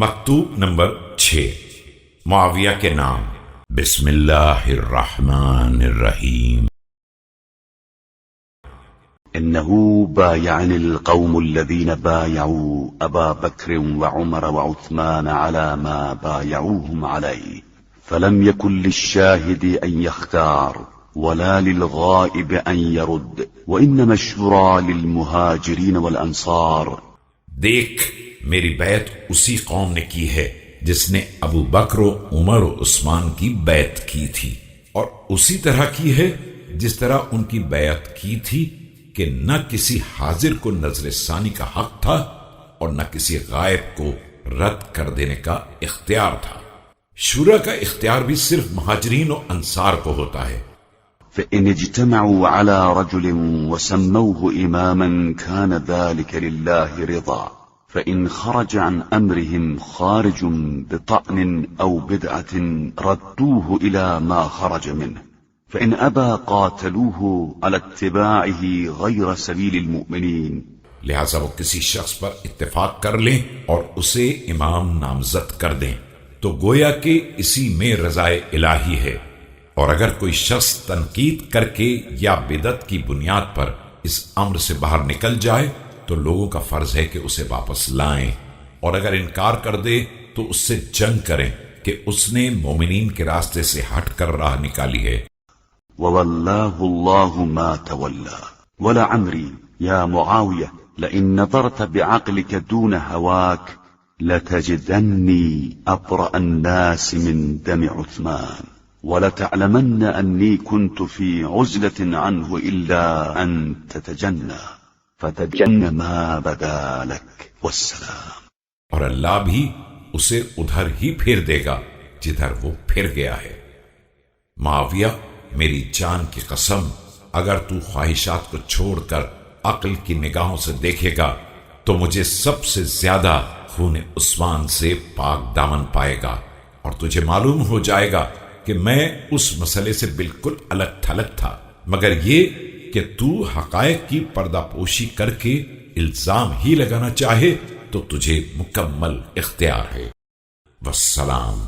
مکتوب نمبر 6 معاویہ کے نام۔ بسم اللہ الرحمن الرحیم۔ إنه بايعني القوم الذين بايعوا أبا بكر وعمر وعثمان على ما بايعوهم عليه، فلم يكن للشاهد أن يختار ولا للغائب أن يرد، وإنما الشورى للمهاجرين والأنصار۔ دیکھ، میری بیعت اسی قوم نے کی ہے جس نے ابو بکر و عمر و عثمان کی بیعت کی تھی، اور اسی طرح کی ہے جس طرح ان کی بیعت کی تھی کہ نہ کسی حاضر کو نظر ثانی کا حق تھا اور نہ کسی غائب کو رد کر دینے کا اختیار تھا۔ شورا کا اختیار بھی صرف مہاجرین و انصار کو ہوتا ہے۔ فإن اجتمعوا على رجل وسموه إماما كان ذلك لله رضا، فإن خرج عن أمرهم خارج بطعن أو بدعة ردوه إلى ما خرج منه، فإن أبى قاتلوه على اتباعه غير سبيل المؤمنين۔ لہذا وہ کسی شخص پر اتفاق کر لیں اور اسے امام نامزد کر دیں تو گویا کہ اسی میں رضائے الہی ہے، اور اگر کوئی شخص تنقید کر کے یا بدعت کی بنیاد پر اس امر سے باہر نکل جائے تو لوگوں کا فرض ہے کہ اسے واپس لائیں، اور اگر انکار کر دے تو اس سے جنگ کریں کہ اس نے مومنین کے راستے سے ہٹ کر راہ نکالی ہے۔ وَوَاللَّهُ اللَّهُ مَا تَوَلَّى وَلَعَمْرِي يَا مُعَاوِيَةَ لَئِن نَظَرْتَ بِعَقْلِكَ دُونَ هَوَاكَ لَتَجِدَنِّي أَبْرَأَ النَّاسِ مِن دَمِ عُثْمَانَ وَلَتَعْلَمَنَّ أَنِّي كُنتُ فِي عُزْلَةٍ عَنْهُ إِلَّا أَن تَتَجَنَّى فَتَجَنَّ مَا بَدَا لَكَ وَالسَّلَامُ۔ اور اللہ بھی اسے ادھر ہی پھیر دے گا جدھر وہ پھر گیا ہے۔ معاویہ، میری جان کی قسم، اگر تو خواہشات کو چھوڑ کر عقل کی نگاہوں سے دیکھے گا تو مجھے سب سے زیادہ خون عثمان سے پاک دامن پائے گا، اور تجھے معلوم ہو جائے گا کہ میں اس مسئلے سے بالکل الگ تھلگ تھا، مگر یہ کہ تو حقائق کی پردہ پوشی کر کے الزام ہی لگانا چاہے تو تجھے مکمل اختیار ہے۔ والسلام۔